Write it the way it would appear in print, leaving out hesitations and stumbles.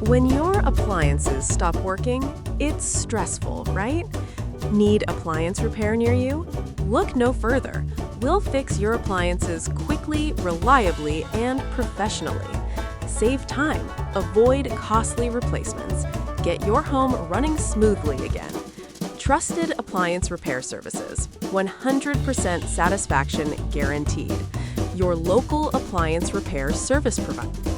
When your appliances stop working, it's stressful, right? Need appliance repair near you? Look no further. We'll fix your appliances quickly, reliably, and professionally. Save time, avoid costly replacements, get your home running smoothly again. Trusted appliance repair services, 100% satisfaction guaranteed. Your local appliance repair service provider.